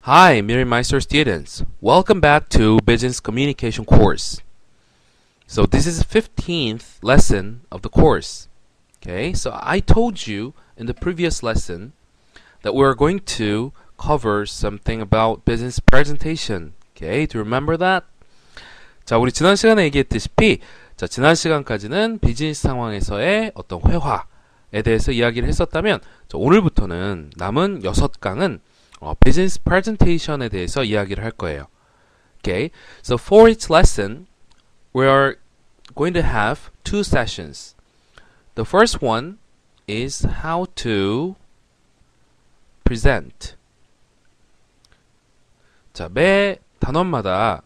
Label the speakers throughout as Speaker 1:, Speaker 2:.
Speaker 1: Hi, Miriameister students. Welcome back to Business Communication course. So this is the 15th lesson of the course. Okay, so I told you in the previous lesson that we're going to cover something about business presentation. Okay, do you remember that? 자, 우리 지난 시간에 얘기했다시피 지난 시간까지는 비즈니스 상황에서의 어떤 회화에 대해서 이야기를 했었다면 오늘부터는 남은 6강은 business presentation에 대해서 이야기를 할 거예요. Okay, so for each lesson, we are going to have 2 sessions. The first one is how to present. 자, 매 단원마다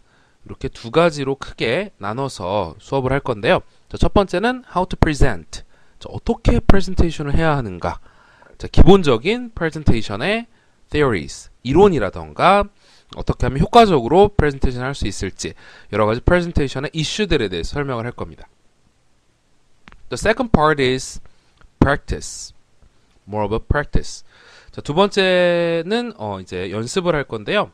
Speaker 1: 이렇게 2가지로 크게 나눠서 수업을 할 건데요. 자, 첫 번째는 how to present. 자, 어떻게 프레젠테이션을 해야 하는가? 자, 기본적인 프레젠테이션의 theories, 이론이라던가 어떻게 하면 효과적으로 프레젠테이션을 할 수 있을지 여러 가지 프레젠테이션의 이슈들에 대해서 설명을 할 겁니다. The second part is practice. More of a practice. 자, 두 번째는 이제 연습을 할 건데요.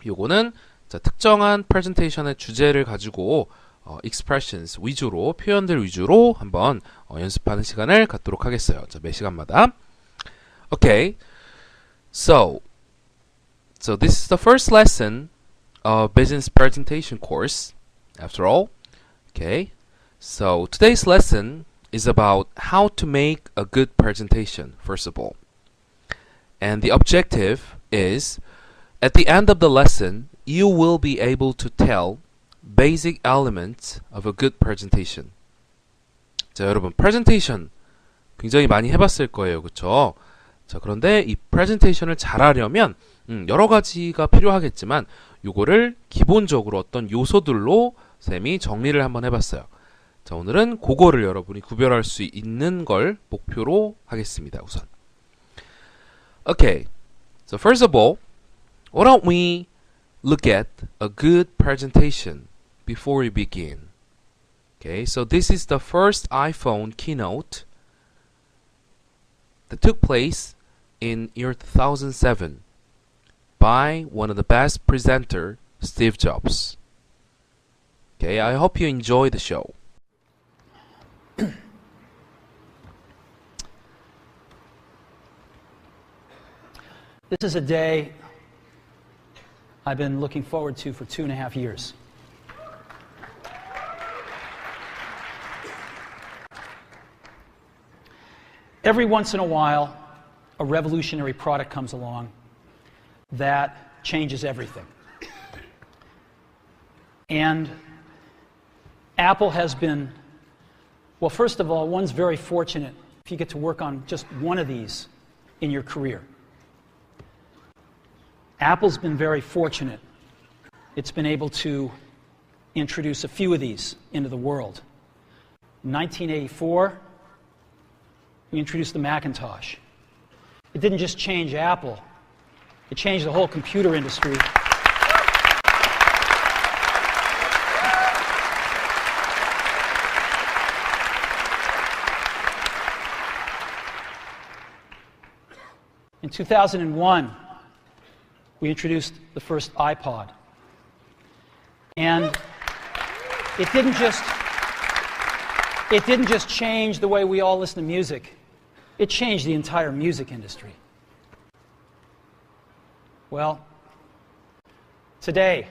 Speaker 1: 요거는 특정한 프레젠테이션의 주제를 가지고 expressions 위주로, 표현들 위주로 한번 연습하는 시간을 갖도록 하겠어요. 자, 매 시간마다. Okay. So this is the first lesson of business presentation course, after all. Okay, so today's lesson is about how to make a good presentation, first of all. And the objective is, at the end of the lesson, you will be able to tell basic elements of a good presentation. 자, 여러분, presentation 굉장히 많이 해봤을 거예요, 그쵸? 자, 그런데 이 프레젠테이션을 잘하려면 여러 가지가 필요하겠지만 요거를 기본적으로 어떤 요소들로 쌤이 정리를 한번 해봤어요. 자, 오늘은 그거를 여러분이 구별할 수 있는 걸 목표로 하겠습니다. 우선. Okay, so first of all, why don't we look at a good presentation before we begin? Okay, so this is the first iPhone keynote that took place in year 2007 by one of the best presenter, Steve Jobs. Okay, I hope you enjoy the show.
Speaker 2: This is a day I've been looking forward to for 2.5 years. Every once in a while, a revolutionary product comes along that changes everything. And Apple has been, well, first of all, one's very fortunate if you get to work on just one of these in your career. Apple's been very fortunate. It's been able to introduce a few of these into the world. In 1984, we introduced the Macintosh. It didn't just change Apple, it changed the whole computer industry. In 2001, we introduced the first iPod. And it didn't just change the way we all listen to music. It changed the entire music industry. Well, today,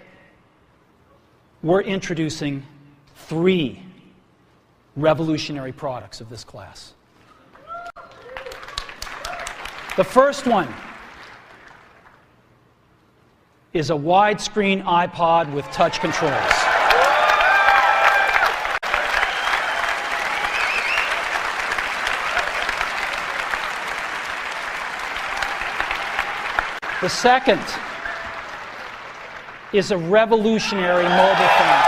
Speaker 2: we're introducing 3 revolutionary products of this class. The first one is a widescreen iPod with touch controls. The second is a revolutionary mobile phone.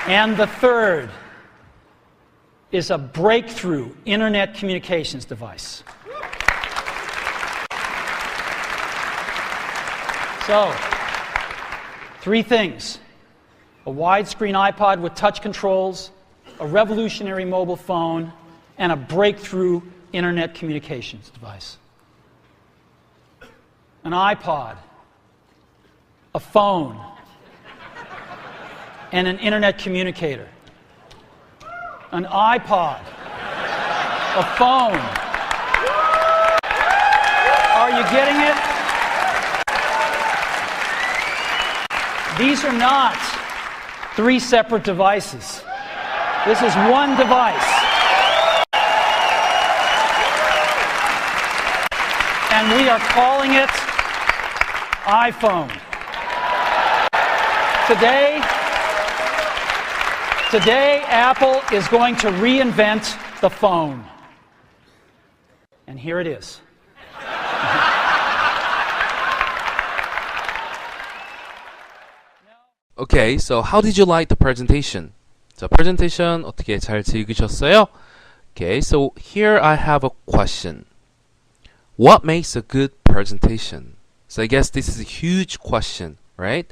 Speaker 2: And the third is a breakthrough internet communications device. So, 3 things. A widescreen iPod with touch controls, a revolutionary mobile phone, and a breakthrough internet communications device. An iPod, a phone, and an internet communicator. An iPod, a phone. Are you getting it? These are not three separate devices. This is one device. And we are calling it iPhone. Today, Apple is going to reinvent the phone. And here it is.
Speaker 1: Okay, so how did you like the presentation? 자, presentation 어떻게 잘 즐기셨어요? Okay, so here I have a question. What makes a good presentation? So I guess this is a huge question, right?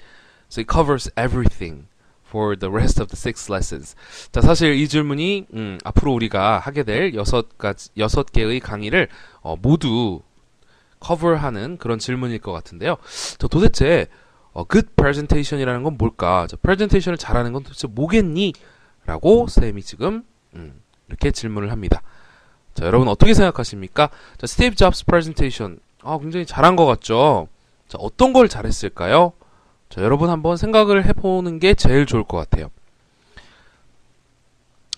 Speaker 1: So it covers everything for the rest of the 6 lessons. 자, 사실 이 질문이 앞으로 우리가 하게 될 6개의 강의를 모두 커버하는 그런 질문일 것 같은데요. 저 도대체 good presentation이라는 건 뭘까? 저 presentation을 잘하는 건 도대체 뭐겠니? 라고 쌤이 지금 이렇게 질문을 합니다. 자, 여러분 어떻게 생각하십니까? 자, 스티브 잡스 presentation 굉장히 잘한 것 같죠? 자, 어떤 걸 잘했을까요? 자, 여러분 한번 생각을 해보는 게 제일 좋을 것 같아요.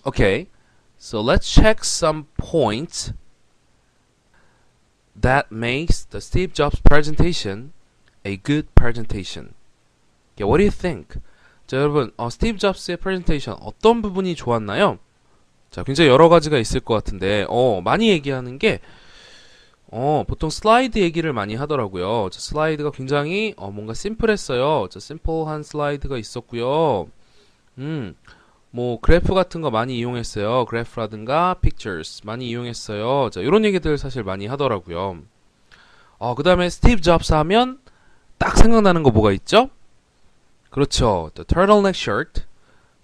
Speaker 1: Okay, so let's check some points that makes the Steve Jobs presentation a good presentation. Okay, what do you think? 자, 여러분, 스티브 잡스의 presentation 어떤 부분이 좋았나요? 자, 굉장히 여러 가지가 있을 것 같은데, 많이 얘기하는 게, 보통 슬라이드 얘기를 많이 하더라고요. 자, 슬라이드가 굉장히, 뭔가 심플했어요. 자, 심플한 슬라이드가 있었고요. 뭐, 그래프 같은 거 많이 이용했어요. 그래프라든가, pictures 많이 이용했어요. 자, 이런 얘기들 사실 많이 하더라고요. 그 다음에 스티브 잡스 하면, 딱 생각나는 거 뭐가 있죠? 그렇죠. The turtleneck shirt.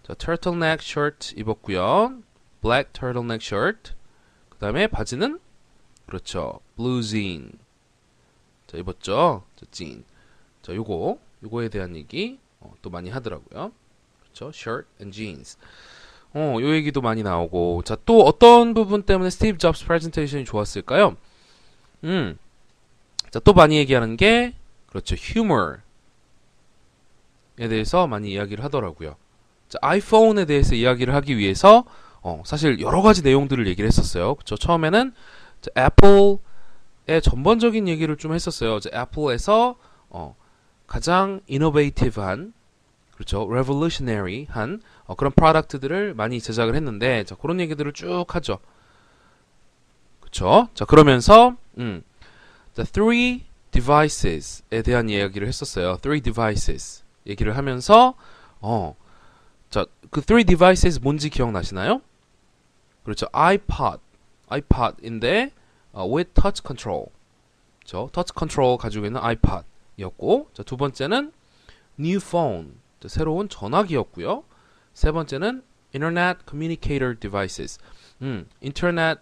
Speaker 1: 자, turtleneck shirt 입었고요. black turtleneck shirt. 그 다음에 바지는 그렇죠. blue jean. 자, 입었죠. 자, jean. 자, 요거에 대한 얘기 또 많이 하더라고요. 그렇죠. shirt and jeans. 요 얘기도 많이 나오고. 자, 또 어떤 부분 때문에 스티브 잡스 프레젠테이션이 좋았을까요? 자, 또 많이 얘기하는 게 그렇죠. humor에 대해서 많이 이야기를 하더라고요. 자, 아이폰에 대해서 이야기를 하기 위해서 사실 여러 가지 내용들을 얘기를 했었어요. 그렇죠. 처음에는 자, 애플의 전반적인 얘기를 좀 했었어요. 자, 애플에서 가장 이노베이티브한 그렇죠. revolutionary한 그런 프로덕트들을 많이 제작을 했는데 자, 그런 얘기들을 쭉 하죠. 그렇죠. 자, 그러면서 the three devices에 대한 이야기를 했었어요. three devices 얘기를 하면서 자, 그 three devices 뭔지 기억나시나요? 그렇죠. iPod인데 with touch control. 그렇죠. touch control 가지고 있는 iPod이었고, 자, 두 번째는 new phone. 자, 새로운 전화기였고요. 세 번째는 internet communicator devices. 인터넷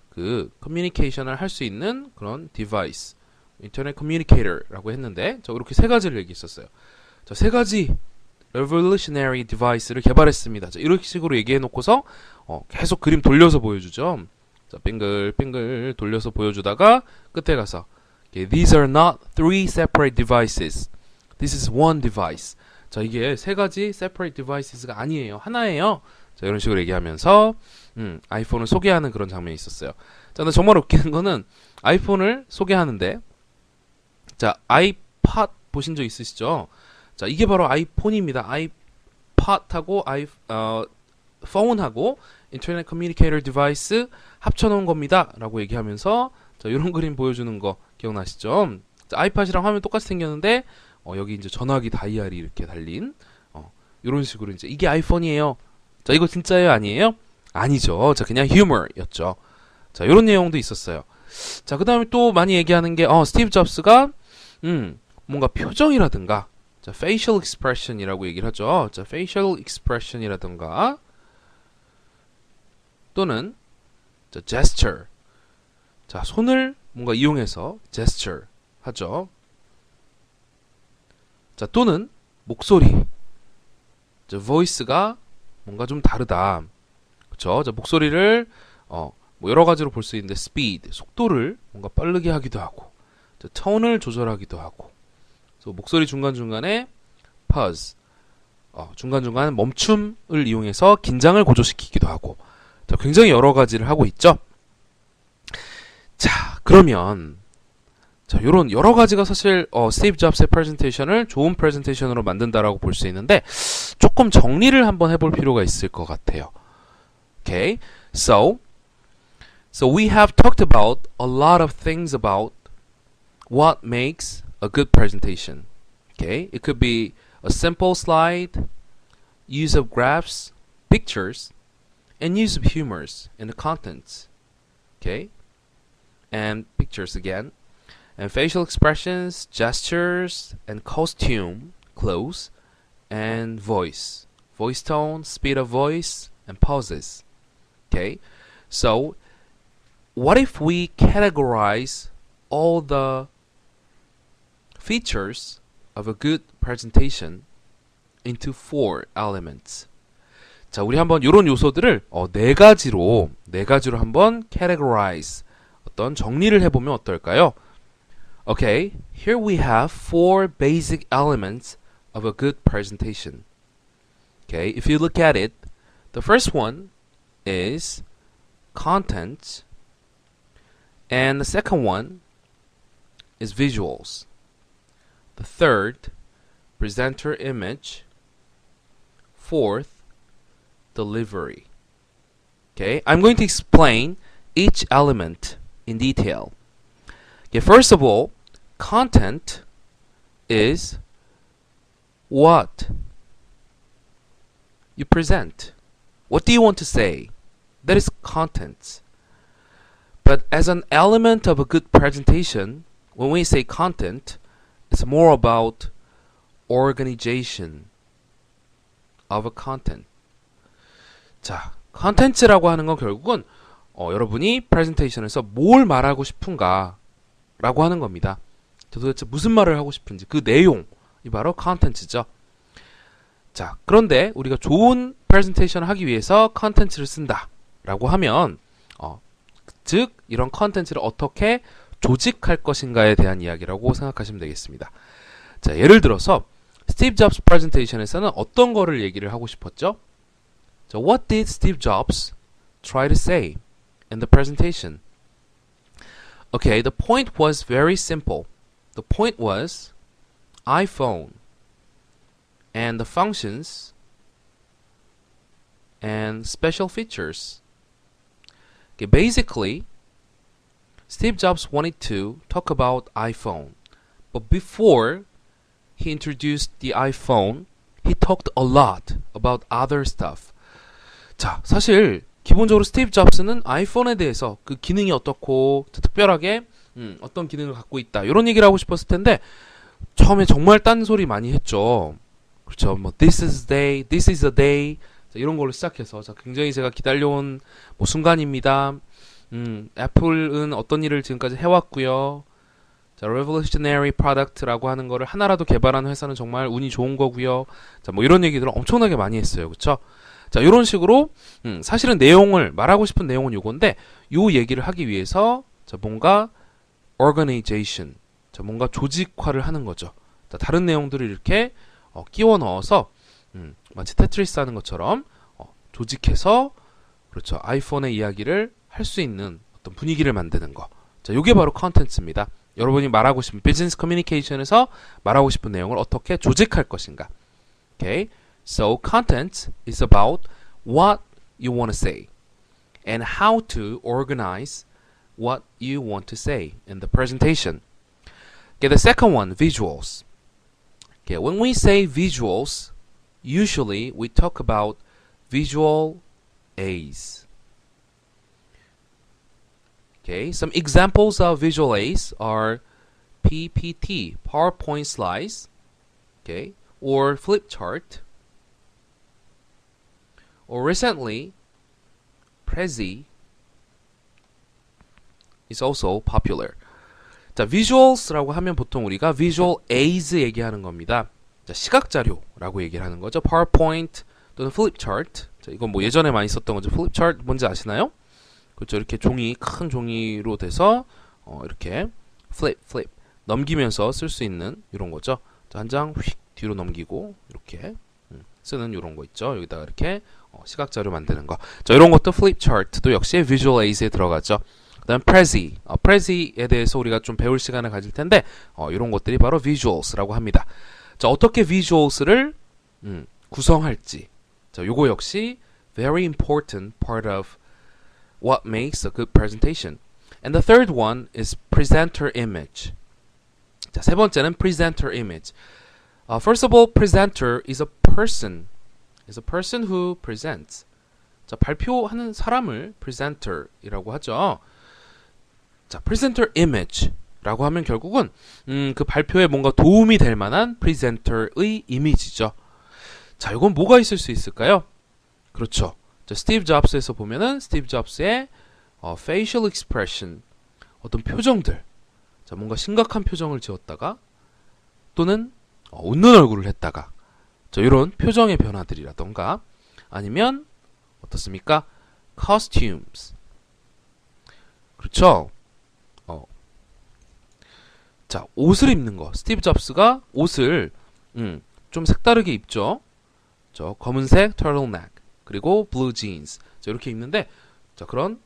Speaker 1: 그 커뮤니케이션을 할 수 있는 그런 디바이스. 인터넷 커뮤니케이터라고 했는데, 자, 이렇게 세 가지를 얘기했었어요. 자, 세 가지 revolutionary device를 개발했습니다. 자, 이런 식으로 얘기해 놓고서 계속 그림 돌려서 보여주죠. 자, 빙글빙글 돌려서 보여주다가 끝에 가서 okay, these are not three separate devices. This is one device. 자, 이게 세 가지 separate devices가 아니에요. 하나예요. 자, 이런 식으로 얘기하면서 아이폰을 소개하는 그런 장면이 있었어요. 자, 근데 정말 웃기는 거는 아이폰을 소개하는데 자, 아이팟 보신 적 있으시죠? 자, 이게 바로 아이폰입니다. 아이팟하고 폰하고 인터넷 커뮤니케이터 디바이스 합쳐놓은 겁니다. 라고 얘기하면서 자, 이런 그림 보여주는 거 기억나시죠? 자, 아이팟이랑 화면 똑같이 생겼는데 여기 이제 전화기 다이얼이 이렇게 달린 이런 식으로 이제 이게 아이폰이에요. 자, 이거 진짜예요? 아니에요? 아니죠. 자, 그냥 휴머였죠. 자, 이런 내용도 있었어요. 자, 그 다음에 또 많이 얘기하는 게 스티브 잡스가 뭔가 표정이라든가 자, facial expression이라고 얘기를 하죠. 자, facial expression이라든가 또는 자, gesture. 자, 손을 뭔가 이용해서 gesture 하죠. 자, 또는 목소리. 자, voice가 뭔가 좀 다르다. 그쵸? 자, 목소리를 뭐 여러 가지로 볼 수 있는데 speed, 속도를 뭔가 빠르게 하기도 하고, 자, 톤을 조절하기도 하고, 그래서 목소리 중간중간에 pause, 중간중간 멈춤을 이용해서 긴장을 고조시키기도 하고, 자, 굉장히 여러 가지를 하고 있죠. 자, 그러면 자, 요런 여러 가지가 사실 스티브 잡스의 프레젠테이션을 좋은 프레젠테이션으로 만든다라고 볼 수 있는데 조금 정리를 한번 해볼 필요가 있을 것 같아요. Okay, so we have talked about a lot of things about what makes a good presentation. Okay, it could be a simple slide, use of graphs, pictures, and use of humors in the contents. Okay, and pictures again. And facial expressions, gestures, and costume, clothes, and voice. Voice tone, speed of voice, and pauses. Okay? So, what if we categorize all the features of a good presentation into 4 elements? 자, 우리 한번 이런 요소들을 네 가지로 한번 categorize, 어떤 정리를 해보면 어떨까요? Okay, here we have 4 basic elements of a good presentation. Okay, if you look at it, the first one is content, and the second one is visuals. The third, presenter image. Fourth, delivery. Okay, I'm going to explain each element in detail. Okay, first of all, content is what you present. What do you want to say? That is content. But as an element of a good presentation, when we say content, it's more about organization of a content. 자, 컨텐츠라고 하는 건 결국은 여러분이 프레젠테이션에서 뭘 말하고 싶은가 라고 하는 겁니다. 도대체 무슨 말을 하고 싶은지 그 내용이 바로 컨텐츠죠. 자, 그런데 우리가 좋은 프레젠테이션을 하기 위해서 컨텐츠를 쓴다 라고 하면 즉 이런 컨텐츠를 어떻게 조직할 것인가에 대한 이야기라고 생각하시면 되겠습니다. 자, 예를 들어서 스티브 잡스 프레젠테이션에서는 어떤 거를 얘기를 하고 싶었죠? 자, what did Steve Jobs try to say in the presentation? Okay, the point was very simple. The point was iPhone and the functions and special features. Okay, basically, Steve Jobs wanted to talk about iPhone, but before he introduced the iPhone, he talked a lot about other stuff. 자, 사실 기본적으로 스티브 잡스는 아이폰에 대해서 그 기능이 어떻고 특별하게 어떤 기능을 갖고 있다 이런 얘기를 하고 싶었을 텐데 처음에 정말 딴소리 많이 했죠. 그렇죠. 뭐 this is day, this is a day 자, 이런 걸로 시작해서 자, 굉장히 제가 기다려온 뭐 순간입니다. 애플은 어떤 일을 지금까지 해왔고요. 자, revolutionary product라고 하는 거를 하나라도 개발한 회사는 정말 운이 좋은 거고요. 자, 뭐 이런 얘기들을 엄청나게 많이 했어요. 그렇죠? 자, 이런 식으로 사실은 내용을 말하고 싶은 내용은 요건데 요 얘기를 하기 위해서 자, 뭔가 organization, 자, 뭔가 조직화를 하는 거죠. 자, 다른 내용들을 이렇게 끼워 넣어서 마치 테트리스 하는 것처럼 조직해서 그렇죠. 아이폰의 이야기를 할 수 있는 어떤 분위기를 만드는 거. 자, 요게 바로 컨텐츠입니다. 여러분이 말하고 싶은 비즈니스 커뮤니케이션에서 말하고 싶은 내용을 어떻게 조직할 것인가. Okay? So content is about what you want to say and how to organize what you want to say in the presentation. Okay, the second one, visuals. Okay, when we say visuals, usually we talk about visual aids. Okay, some examples of visual aids are PPT, PowerPoint slides, okay, or flip chart, or recently Prezi is also popular. 자, visuals라고 하면 보통 우리가 visual aids 얘기하는 겁니다. 자, 시각 자료라고 얘기를 하는 거죠. PowerPoint 또는 flip chart. 자, 이건 뭐 예전에 많이 썼던 거죠. flip chart 뭔지 아시나요? 그렇죠. 이렇게 종이 큰 종이로 돼서 이렇게 flip 넘기면서 쓸 수 있는 이런 거죠. 한 장 휙 뒤로 넘기고 이렇게 쓰는 이런 거 있죠. 여기다가 이렇게 시각 자료 만드는 거. 자, 이런 것도 flip chart도 역시 visual aids에 들어가죠. 그다음 Prezi, Prezi에 대해서 우리가 좀 배울 시간을 가질 텐데 이런 것들이 바로 visuals라고 합니다. 자, 어떻게 visuals를 구성할지. 자, 요거 역시 very important part of what makes a good presentation. And the third one is presenter image. 자, 세 번째는 presenter image. First of all, presenter is a person. Is a person who presents. 자, 발표하는 사람을 presenter이라고 하죠. 자, presenter image라고 하면 결국은 그 발표에 뭔가 도움이 될 만한 presenter의 이미지죠. 자, 이건 뭐가 있을 수 있을까요? 그렇죠. 자, 스티브 잡스에서 보면은 스티브 잡스의 facial expression, 어떤 표정들, 자, 뭔가 심각한 표정을 지었다가 또는 웃는 얼굴을 했다가, 자, 이런 표정의 변화들이라던가 아니면 어떻습니까? costumes. 그렇죠. 자, 옷을 입는 거. 스티브 잡스가 옷을 좀 색다르게 입죠. 저 검은색 turtleneck 그리고 blue jeans. 자, 이렇게 입는데, 자, 그런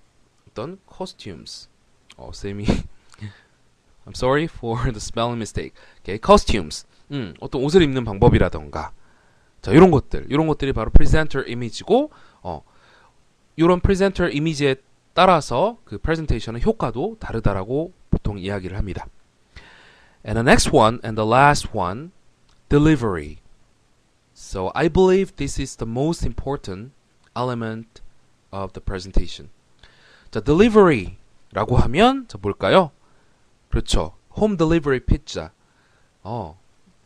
Speaker 1: 어떤 costumes. 쌤이 I'm sorry for the spelling mistake. Okay, costumes. 어떤 옷을 입는 방법이라던가. 자, 이런 것들이 바로 presenter image고, 이런 presenter image에 따라서 그 presentation의 효과도 다르다라고 보통 이야기를 합니다. And the next one and the last one, delivery. So I believe this is the most important element of the presentation. 자, delivery라고 하면 자, 뭘까요? 그렇죠. home delivery pizza.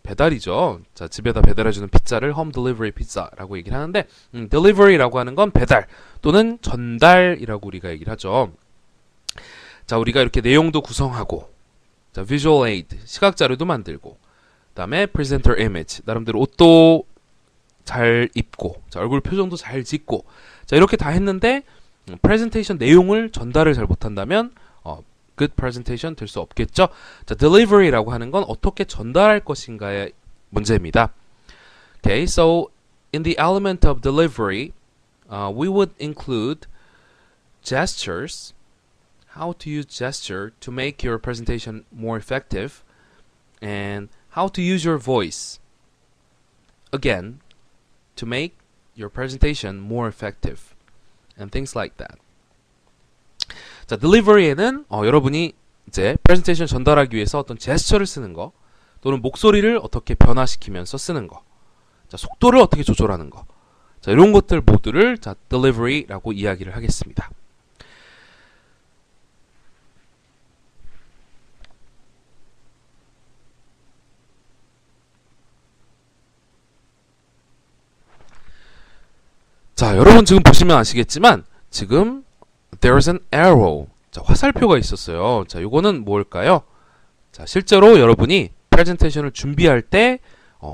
Speaker 1: 배달이죠. 자, 집에다 배달해주는 피자를 home delivery pizza라고 얘기를 하는데, delivery라고 하는 건 배달 또는 전달이라고 우리가 얘기를 하죠. 자, 우리가 이렇게 내용도 구성하고, 자, visual aid, 시각 자료도 만들고, 그다음에 presenter image, 나름대로 옷도 잘 입고, 자, 얼굴 표정도 잘 짓고, 자, 이렇게 다 했는데 presentation 내용을 전달을 잘 못한다면 good presentation 될 수 없겠죠. 자, delivery라고 하는 건 어떻게 전달할 것인가의 문제입니다. Okay, so in the element of delivery, we would include gestures. How to use gesture to make your presentation more effective, and how to use your voice again to make your presentation more effective, and things like that. 자, delivery에는 여러분이 이제 presentation 전달하기 위해서 어떤 제스처를 쓰는 거, 또는 목소리를 어떻게 변화시키면서 쓰는 거, 자, 속도를 어떻게 조절하는 거, 자, 이런 것들 모두를 자, delivery라고 이야기를 하겠습니다. 자, 여러분 지금 보시면 아시겠지만 지금 there's an arrow. 자, 화살표가 있었어요. 자, 요거는 뭘까요? 자, 실제로 여러분이 프레젠테이션을 준비할 때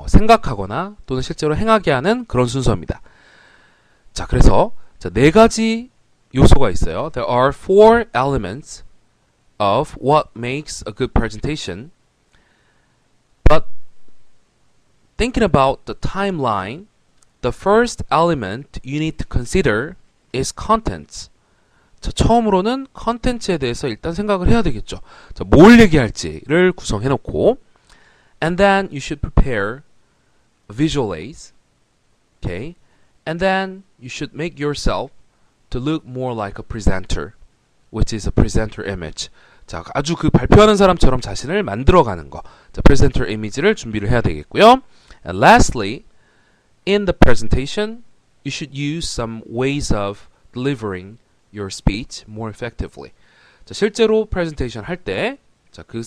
Speaker 1: 생각하거나 또는 실제로 행하게 하는 그런 순서입니다. 자, 그래서 자, 네 가지 요소가 있어요. There are four elements of what makes a good presentation. But thinking about the timeline, the first element you need to consider is contents. 자, 처음으로는 컨텐츠에 대해서 일단 생각을 해야 되겠죠. 자, 뭘 얘기할지를 구성해 놓고, and then you should prepare visual aids. Okay? And then you should make yourself to look more like a presenter, which is a presenter image. 자, 아주 그 발표하는 사람처럼 자신을 만들어가는 거. 자, presenter image를 준비를 해야 되겠고요. And lastly, in the presentation, you should use some ways of delivering your speech more effectively. 자, 실제로 presentation 할 때, 자, 그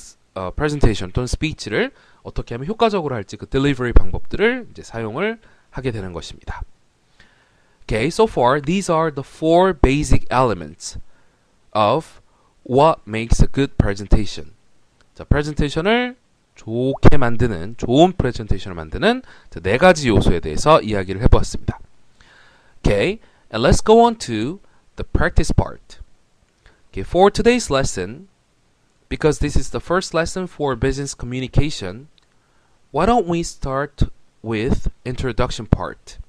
Speaker 1: presentation 또는 speech를 어떻게 하면 효과적으로 할지 그 delivery 방법들을 이제 사용을 하게 되는 것입니다. Okay, so far these are the four basic elements of what makes a good presentation. 자, 프레젠테이션을 좋게 만드는, 좋은 프레젠테이션을 만드는 네 가지 요소에 대해서 이야기를 해보았습니다. Okay, and let's go on to the practice part. Okay, for today's lesson, because this is the first lesson for business communication, why don't we start with introduction part?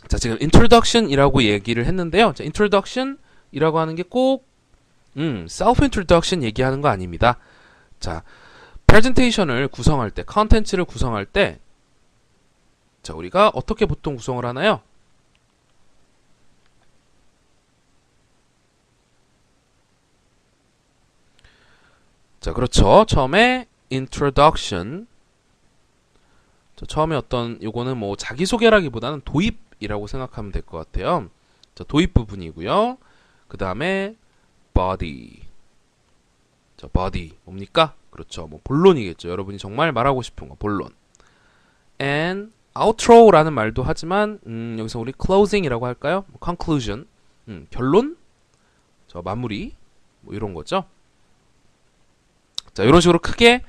Speaker 1: 자, 지금 introduction이라고 얘기를 했는데요. 자, introduction이라고 하는 게 꼭 self-introduction 얘기하는 거 아닙니다. 자, 프레젠테이션을 구성할 때, 컨텐츠를 구성할 때, 자, 우리가 어떻게 보통 구성을 하나요? 자, 그렇죠. 처음에 introduction. 자, 처음에 어떤 요거는 뭐 자기소개라기보다는 도입이라고 생각하면 될 것 같아요. 자, 도입 부분이고요. 그 다음에 body. 자, body 뭡니까? 그렇죠. 뭐 본론이겠죠. 여러분이 정말 말하고 싶은 거 본론. and outro라는 말도 하지만 여기서 우리 closing이라고 할까요? conclusion. 결론? 자, 마무리. 뭐 이런 거죠. 자, 이런 식으로 크게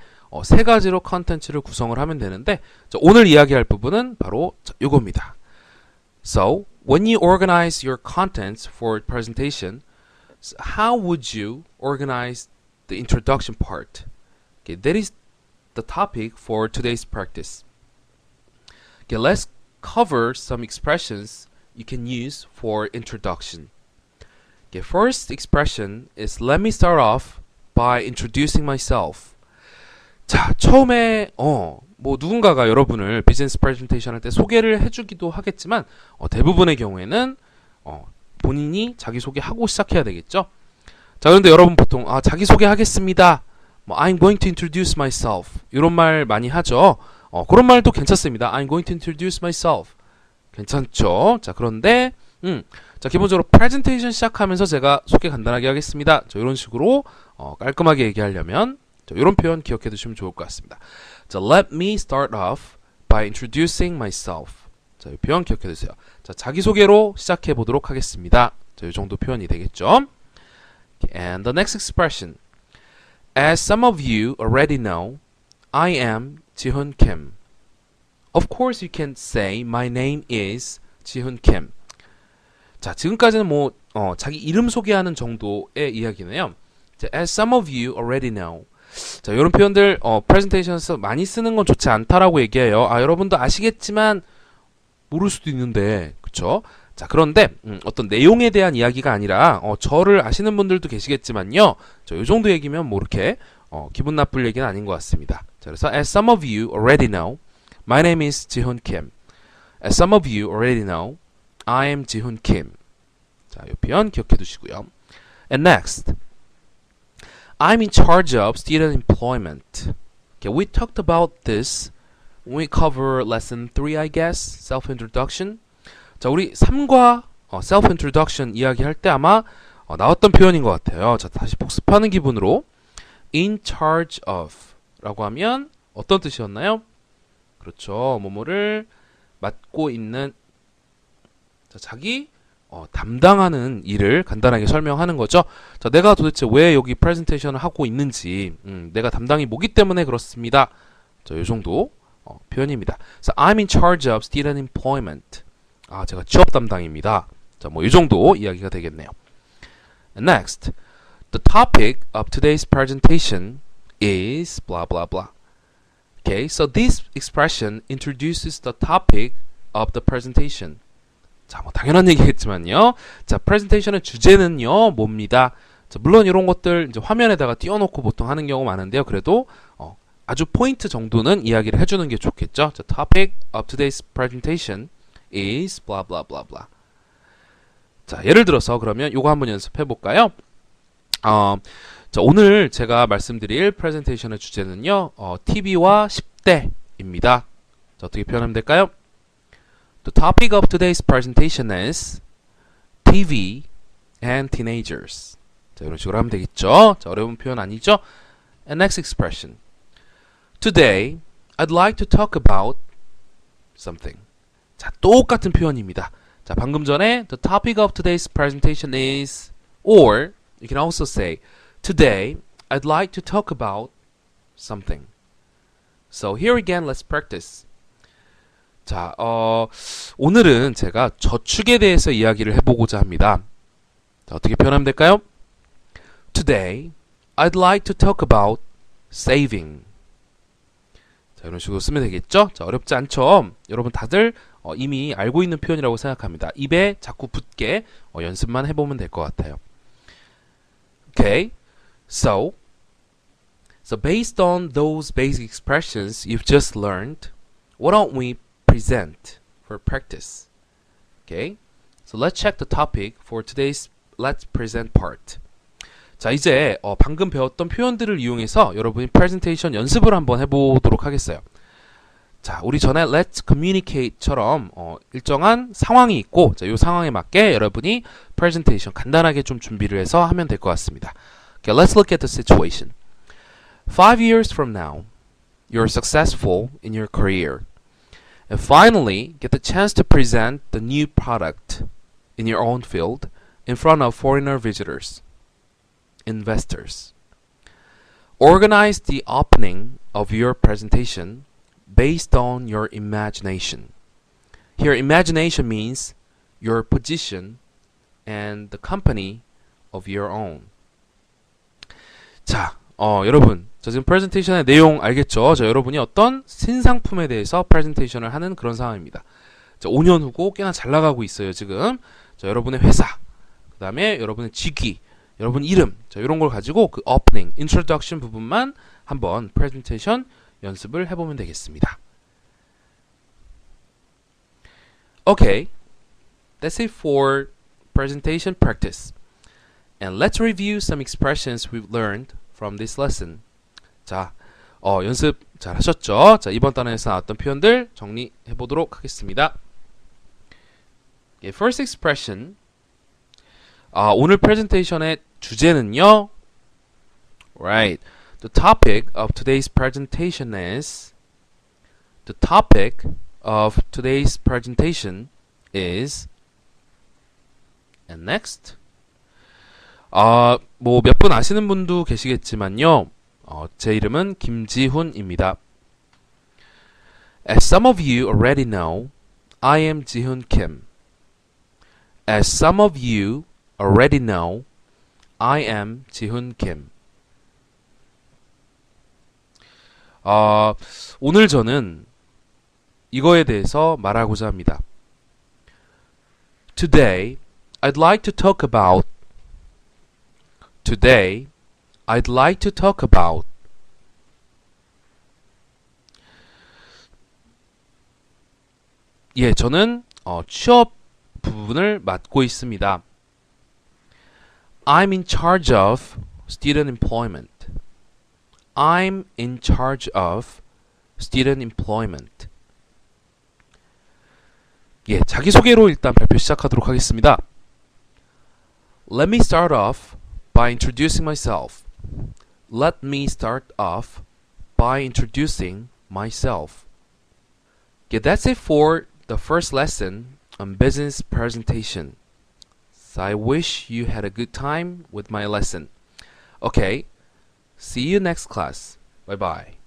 Speaker 1: 세 가지로 컨텐츠를 구성을 하면 되는데, 자, 오늘 이야기할 부분은 바로 이겁니다. So, when you organize your contents for presentation, how would you organize the introduction part? Okay, that is the topic for today's practice. Okay, let's cover some expressions you can use for introduction. Okay, first expression is let me start off by introducing myself. 자, 처음에 뭐 누군가가 여러분을 비즈니스 프레젠테이션 할 때 소개를 해주기도 하겠지만 대부분의 경우에는 본인이 자기소개하고 시작해야 되겠죠. 자, 그런데 여러분 보통 자기소개 하겠습니다. 뭐 I'm going to introduce myself 이런 말 많이 하죠. 그런 말도 괜찮습니다. I'm going to introduce myself 괜찮죠. 자, 그런데 자, 기본적으로 프레젠테이션 시작하면서 제가 소개 간단하게 하겠습니다. 자, 이런 식으로 깔끔하게 얘기하려면 자, 이런 표현 기억해 두시면 좋을 것 같습니다. 자, let me start off by introducing myself. 자, 이 표현 기억해 두세요. 자, 자기소개로 시작해 보도록 하겠습니다. 자, 이 정도 표현이 되겠죠. And the next expression. As some of you already know, I am Ji-Hoon Kim. Of course, you can say my name is Ji-Hoon Kim. 자, 지금까지는 뭐 자기 이름 소개하는 정도의 이야기네요. 자, as some of you already know. 자, 이런 표현들 프레젠테이션에서 많이 쓰는 건 좋지 않다라고 얘기해요. 여러분도 아시겠지만 모를 수도 있는데, 그쵸? 자, 그런데 어떤 내용에 대한 이야기가 아니라 저를 아시는 분들도 계시겠지만요. 저 이 정도 얘기면 뭐 이렇게 기분 나쁠 얘기는 아닌 것 같습니다. 자, 그래서 as some of you already know, my name is Ji-Hoon Kim. As some of you already know, I am Ji-Hoon Kim. 자, 이 표현 기억해 두시고요. And next, I'm in charge of student employment. Okay, we talked about this when we cover lesson 3, I guess, self-introduction. 자, 우리 3과 self-introduction 이야기할 때 아마 나왔던 표현인 것 같아요. 자, 다시 복습하는 기분으로 in charge of 라고 하면 어떤 뜻이었나요? 그렇죠. 뭐뭐를 맡고 있는 자, 자기 담당하는 일을 간단하게 설명하는 거죠. 자, 내가 도대체 왜 여기 프레젠테이션을 하고 있는지, 내가 담당이 뭐기 때문에 그렇습니다. 자, 이 정도 표현입니다. So, I'm in charge of student employment. 제가 취업 담당입니다. 자, 뭐 이 정도 이야기가 되겠네요. And next, the topic of today's presentation is blah blah blah. Okay, so this expression introduces the topic of the presentation. 자, 뭐 당연한 얘기겠지만요. 자, 프레젠테이션의 주제는요, 뭡니다. 자, 물론 이런 것들 이제 화면에다가 띄워놓고 보통 하는 경우 많은데요. 그래도 아주 포인트 정도는 이야기를 해주는 게 좋겠죠. 자, topic of today's presentation is blah blah blah blah. 자, 예를 들어서 그러면 요거 한번 연습해 볼까요? 자, 오늘 제가 말씀드릴 프레젠테이션의 주제는요, TV와 10대입니다. 자, 어떻게 표현하면 될까요? The topic of today's presentation is TV and teenagers. 자, 이런 식으로 하면 되겠죠? 자, 어려운 표현 아니죠? And next expression. Today, I'd like to talk about something. 자, 똑같은 표현입니다. 자, 방금 전에 the topic of today's presentation is, or you can also say, today I'd like to talk about something. So here again, let's practice. 자, 오늘은 제가 저축에 대해서 이야기를 해보고자 합니다. 자, 어떻게 표현하면 될까요? Today, I'd like to talk about saving. 자, 이런 식으로 쓰면 되겠죠? 자, 어렵지 않죠? 여러분 다들 이미 알고 있는 표현이라고 생각합니다. 입에 자꾸 붙게 연습만 해보면 될 것 같아요. Okay, so based on those basic expressions you've just learned, why don't we present for practice? Okay, so let's check the topic for today's Let's Present part. 자, 이제 방금 배웠던 표현들을 이용해서 여러분이 프레젠테이션 연습을 한번 해보도록 하겠어요. 자, 우리 전에 Let's Communicate처럼 일정한 상황이 있고, 자, 이 상황에 맞게 여러분이 프레젠테이션 간단하게 좀 준비를 해서 하면 될 것 같습니다. Okay, let's look at the situation. 5 years from now, you're successful in your career, and finally get the chance to present the new product in your own field in front of foreigner visitors, investors. Organize the opening of your presentation based on your imagination. Here, imagination means your position and the company of your own. 자, 여러분, 저 지금 프레젠테이션의 내용 알겠죠? 자, 여러분이 어떤 신상품에 대해서 프레젠테이션을 하는 그런 상황입니다. 자, 5년 후고 꽤나 잘 나가고 있어요, 지금. 자, 여러분의 회사, 그 다음에 여러분의 직위, 여러분 이름, 자, 이런 걸 가지고 그 opening, introduction 부분만 한번 프레젠테이션 연습을 해보면 되겠습니다. Okay, that's it for presentation practice. And let's review some expressions we've learned from this lesson. 자, 연습 잘 하셨죠? 자, 이번 단원에서 나왔던 표현들 정리해 보도록 하겠습니다. Okay, first expression. 오늘 프레젠테이션의 주제는요. Right. The topic of today's presentation is and next. 뭐 몇 분 아시는 분도 계시겠지만요. 제 이름은 김지훈입니다. As some of you already know, I am Jihoon Kim. As some of you already know, I am Jihoon Kim. 오늘 저는 이거에 대해서 말하고자 합니다. Today, I'd like to talk about 예, 저는 취업 부분을 맡고 있습니다. I'm in charge of student employment. I'm in charge of student employment. 예, 자기소개로 일단 발표 시작하도록 하겠습니다. Let me start off by introducing myself. Let me start off by introducing myself. Okay, that's it for the first lesson on business presentation. So I wish you had a good time with my lesson. Okay, see you next class. Bye bye.